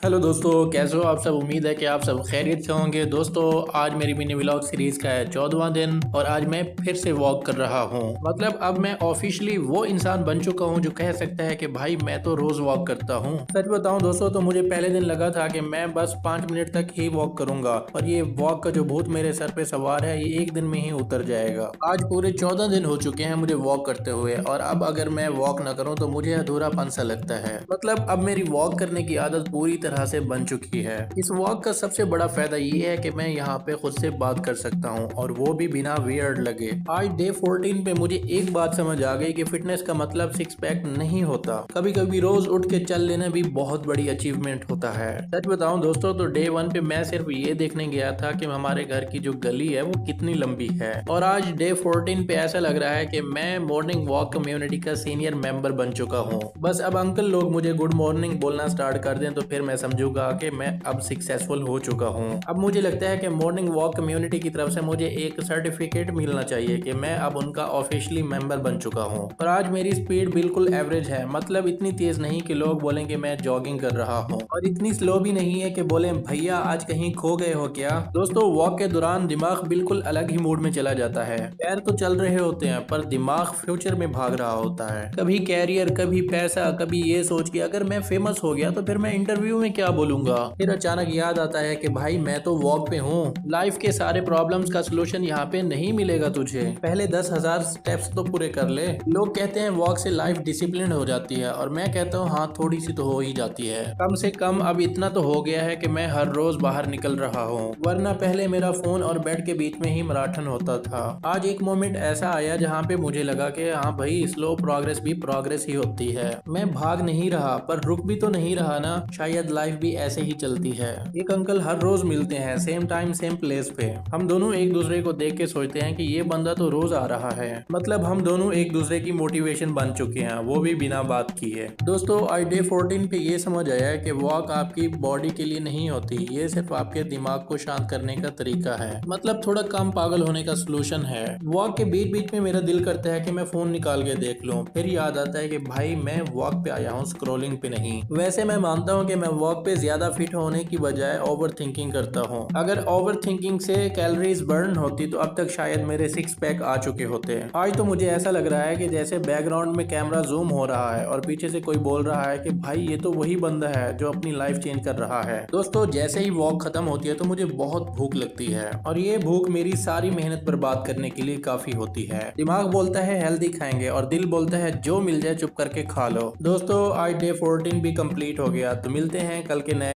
Hello दोस्तों, कैसे हो आप सब। उम्मीद है कि आप सब खैरियत से होंगे। दोस्तों, आज मेरी मिनी व्लॉग सीरीज का है 14वां दिन और आज मैं फिर से वॉक कर रहा हूँ। मतलब अब मैं ऑफिशियली वो इंसान बन चुका हूँ जो कह सकता है कि भाई मैं तो रोज वॉक करता हूँ। सच बताऊँ दोस्तों तो मुझे पहले दिन लगा था कि मैं बस 5 मिनट तक ही वॉक करूंगा और ये वॉक का जो भूत मेरे सर पे सवार है ये एक दिन में ही उतर जाएगा। आज पूरे 14 दिन हो चुके हैं मुझे वॉक करते हुए और अब अगर मैं वॉक ना करूँ तो मुझे अधूरापन सा लगता है। मतलब अब मेरी वॉक करने की आदत पूरी तरह से बन चुकी है। इस वॉक का सबसे बड़ा फायदा ये है कि मैं यहाँ पे खुद से बात कर सकता हूँ और वो भी बिना वियर्ड लगे। आज डे 14 पे मुझे एक बात समझ आ गई कि फिटनेस का मतलब सिक्स पैक नहीं होता। कभी कभी रोज उठ के चल लेना भी बहुत बड़ी अचीवमेंट होता है। सच बताऊं दोस्तों तो डे 1 पे मैं सिर्फ ये देखने गया था कि हमारे घर की जो गली है वो कितनी लंबी है और आज डे 14 पे ऐसा लग रहा है कि मैं मॉर्निंग वॉक कम्युनिटी का सीनियर मेंबर बन चुका हूँ। बस अब अंकल लोग मुझे गुड मॉर्निंग बोलना स्टार्ट कर दें तो फिर मैं समझूंगा कि मैं अब सक्सेसफुल हो चुका हूँ। अब मुझे लगता है कि मॉर्निंग वॉक कम्युनिटी की तरफ से मुझे एक सर्टिफिकेट मिलना चाहिए कि मैं अब उनका ऑफिशियली मेंबर बन चुका हूँ। और आज मेरी स्पीड बिल्कुल एवरेज है। मतलब इतनी तेज नहीं कि लोग बोलें कि मैं जॉगिंग कर रहा हूँ और इतनी स्लो भी नहीं है कि बोले भैया आज कहीं खो गए हो क्या। दोस्तों, वॉक के दौरान दिमाग बिल्कुल अलग ही मूड में चला जाता है। पैर तो चल रहे होते हैं पर दिमाग फ्यूचर में भाग रहा होता है। कभी कैरियर, कभी पैसा, कभी ये सोच के अगर मैं फेमस हो गया तो फिर मैं इंटरव्यू में क्या बोलूंगा। फिर अचानक याद आता है कि भाई मैं तो वॉक पे हूँ। लाइफ के सारे प्रॉब्लम्स का सोल्यूशन यहाँ पे नहीं मिलेगा तुझे। पहले 10,000 स्टेप्स तो पूरे कर ले। लोग कहते हैं वॉक से लाइफ डिसिप्लिन हो जाती है और मैं कहता हूँ हाँ, थोड़ी सी तो हो ही जाती है। कम से कम अब इतना तो हो गया है कि मैं हर रोज बाहर निकल रहा हूँ, वरना पहले मेरा फोन और बेड के बीच में ही मैराथन होता था। आज एक मोमेंट ऐसा आया जहाँ पे मुझे लगा कि हाँ भाई, स्लो प्रोग्रेस भी प्रोग्रेस ही होती है। मैं भाग नहीं रहा पर रुक भी तो नहीं रहा ना। शायद लाइफ भी ऐसे ही चलती है। एक अंकल हर रोज मिलते हैं, सेम टाइम सेम प्लेस पे। हम दोनों एक दूसरे को देख के सोचते हैं कि ये बंदा तो रोज आ रहा है। मतलब हम दोनों एक दूसरे की मोटिवेशन बन चुके हैं, वो भी बिना बात किए। दोस्तों, आज डे 14 पे ये समझ आया है कि वॉक आपकी बॉडी के लिए नहीं होती, ये सिर्फ आपके दिमाग को शांत करने का तरीका है। मतलब थोड़ा कम पागल होने का सोल्यूशन है। वॉक के बीच बीच में मेरा दिल करता है कि मैं फोन निकाल के देख लूं, फिर याद आता है कि भाई मैं वॉक पे आया हूँ, स्क्रॉलिंग पे नहीं। वैसे मैं मानता हूँ कि मैं वॉक पे ज्यादा फिट होने की बजाय ओवर थिंकिंग करता हूँ। अगर ओवर थिंकिंग से कैलोरीज बर्न होती तो अब तक शायद मेरे सिक्स पैक आ चुके होते। आज तो मुझे ऐसा लग रहा है कि जैसे बैकग्राउंड में कैमरा जूम हो रहा है और पीछे से कोई बोल रहा है कि भाई ये तो वही बंदा है जो अपनी लाइफ चेंज कर रहा है। दोस्तों, जैसे ही वॉक खत्म होती है तो मुझे बहुत भूख लगती है और ये भूख मेरी सारी मेहनत बर्बाद करने के लिए काफी होती है। दिमाग बोलता है हेल्दी खाएंगे और दिल बोलता है जो मिल जाए चुप करके खा लो। दोस्तों, आज डे 14 भी कंप्लीट हो गया तो मिलते हैं कल के नए